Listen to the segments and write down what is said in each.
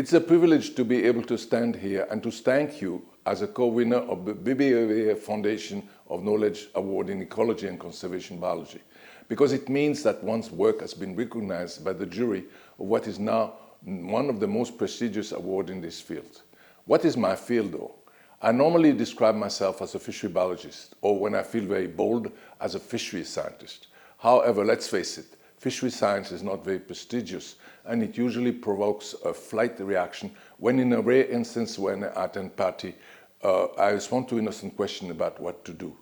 It's a privilege to be able to stand here and to thank you as a co-winner of the BBVA Foundation of Knowledge Award in Ecology and Conservation Biology, because it means that one's work has been recognized by the jury of what is now one of the most prestigious awards in this field. What is my field, though? I normally describe myself as a fishery biologist, or when I feel very bold, as a fishery scientist. However, let's face it, fishery science is not very prestigious, and it usually provokes a flight reaction when, in a rare instance, when at a party, I respond to innocent questions about what to do.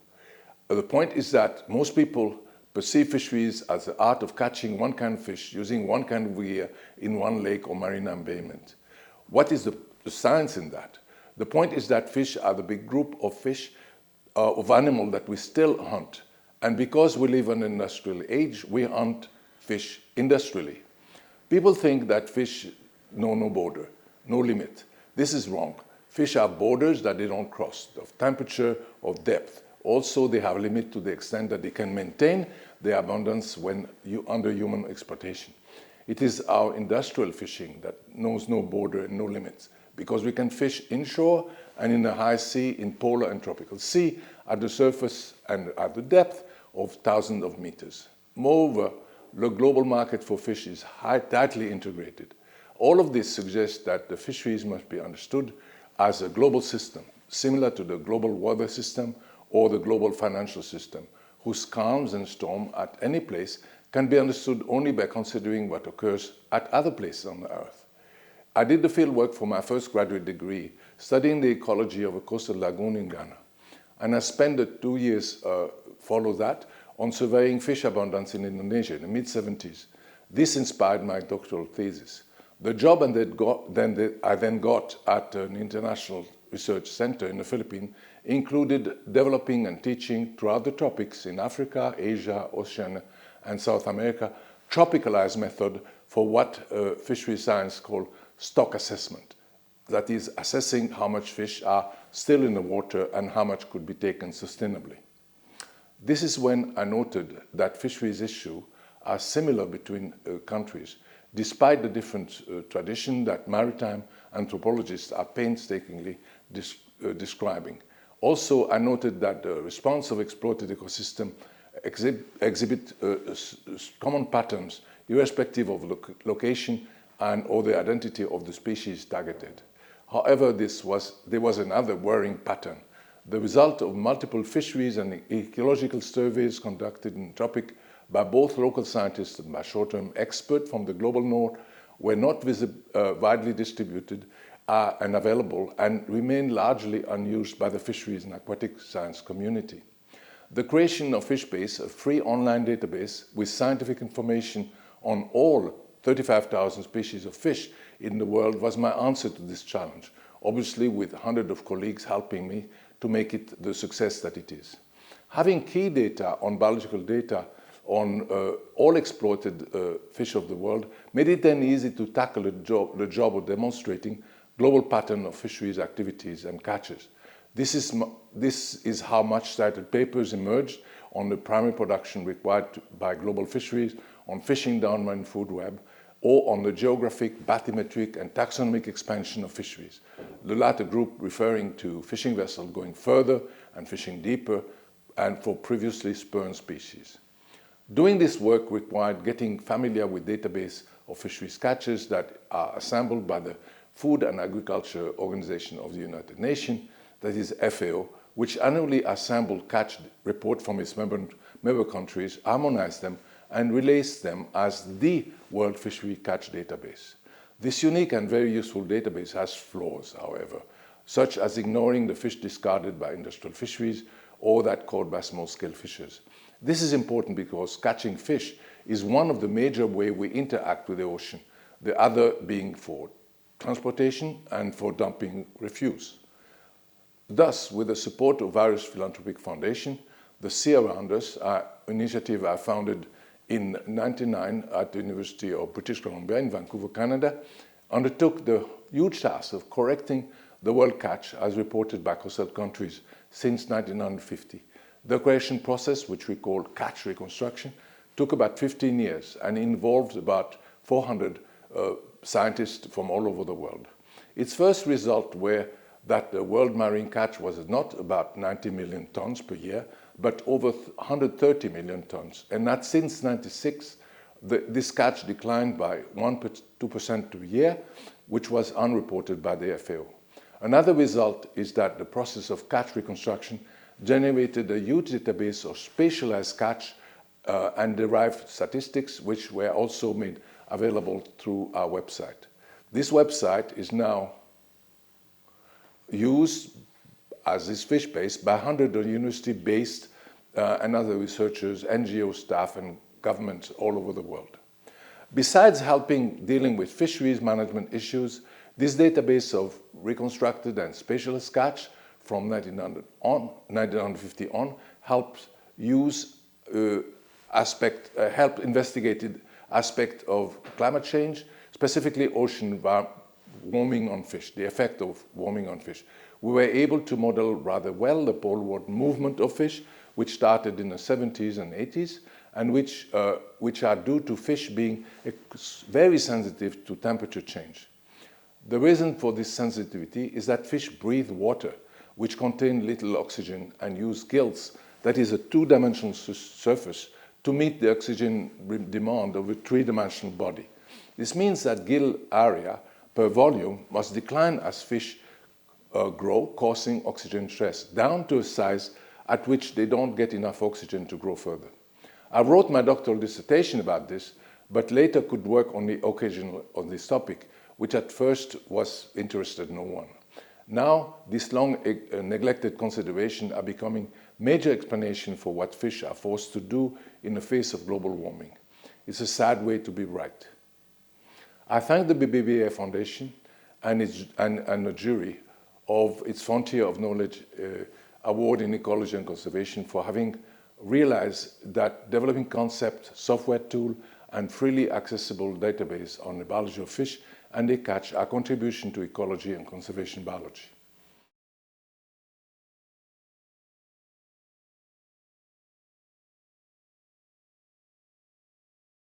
The point is that most people perceive fisheries as the art of catching one kind of fish using one kind of gear in one lake or marine environment. What is the science in that? The point is that fish are the big group of fish, of animals that we still hunt. And because we live in an industrial age, we hunt fish industrially. People think that fish know no border, no limit. This is wrong. Fish have borders that they don't cross, of temperature, of depth. Also, they have a limit to the extent that they can maintain their abundance when under human exploitation. It is our industrial fishing that knows no border and no limits, because we can fish inshore and in the high sea, in polar and tropical sea, at the surface and at the depth of thousands of meters. Moreover, the global market for fish is tightly integrated. All of this suggests that the fisheries must be understood as a global system, similar to the global weather system or the global financial system, whose calms and storms at any place can be understood only by considering what occurs at other places on the Earth. I did the field work for my first graduate degree, studying the ecology of a coastal lagoon in Ghana. And I spent the 2 years follow that on surveying fish abundance in Indonesia in the mid-70s. This inspired my doctoral thesis. The job I then got at an international research center in the Philippines included developing and teaching throughout the tropics in Africa, Asia, Oceania, and South America, tropicalized method for what fishery science called stock assessment. That is, assessing how much fish are still in the water and how much could be taken sustainably. This is when I noted that fisheries issues are similar between countries, despite the different tradition that maritime anthropologists are painstakingly describing. Also, I noted that the response of exploited ecosystem exhibit common patterns irrespective of location and or the identity of the species targeted. However, there was another worrying pattern. The result of multiple fisheries and ecological surveys conducted in the tropic by both local scientists and by short-term experts from the global north were not widely distributed and available and remain largely unused by the fisheries and aquatic science community. The creation of FishBase, a free online database with scientific information on all 35,000 species of fish in the world, was my answer to this challenge, obviously with hundreds of colleagues helping me to make it the success that it is. Having key data on biological data on all exploited fish of the world made it then easy to tackle the job of demonstrating global pattern of fisheries activities and catches. This is how much cited papers emerged on the primary production required by global fisheries, on fishing downwind food web, or on the geographic, bathymetric, and taxonomic expansion of fisheries, the latter group referring to fishing vessels going further and fishing deeper, and for previously spurned species. Doing this work required getting familiar with database of fisheries catches that are assembled by the Food and Agriculture Organization of the United Nations, that is FAO, which annually assemble catch report from its member countries, harmonize them, and relays them as the World Fishery Catch Database. This unique and very useful database has flaws, however, such as ignoring the fish discarded by industrial fisheries or that caught by small-scale fishers. This is important because catching fish is one of the major ways we interact with the ocean, the other being for transportation and for dumping refuse. Thus, with the support of various philanthropic foundations, the Sea Around Us, an initiative I founded in 1999 at the University of British Columbia in Vancouver, Canada, undertook the huge task of correcting the world catch as reported by coastal countries since 1950. The correction process, which we call catch reconstruction, took about 15 years and involved about 400 scientists from all over the world. Its first result were that the world marine catch was not about 90 million tons per year, but over 130 million tons. And that since 96, this catch declined by 1–2% a year, which was unreported by the FAO. Another result is that the process of catch reconstruction generated a huge database of specialized catch and derived statistics, which were also made available through our website. This website is now used as is fish-based by hundreds of university-based and other researchers, NGO staff and governments all over the world. Besides helping dealing with fisheries management issues, this database of reconstructed and specialist catch from 1950 on helped helped investigated aspect of climate change, specifically ocean warming on fish, the effect of warming on fish. We were able to model rather well the poleward movement of fish, which started in the 70s and 80s, and which are due to fish being very sensitive to temperature change. The reason for this sensitivity is that fish breathe water, which contain little oxygen, and use gills, that is a two-dimensional surface, to meet the oxygen demand of a three-dimensional body. This means that gill area per volume must decline as fish grow, causing oxygen stress, down to a size at which they don't get enough oxygen to grow further. I wrote my doctoral dissertation about this, but later could work only occasionally on this topic, which at first was interested no one. Now, these long neglected considerations are becoming major explanation for what fish are forced to do in the face of global warming. It's a sad way to be right. I thank the BBVA Foundation and the jury of its Frontier of Knowledge Award in Ecology and Conservation for having realized that developing concept, software tool, and freely accessible database on the biology of fish and their catch are contribution to ecology and conservation biology.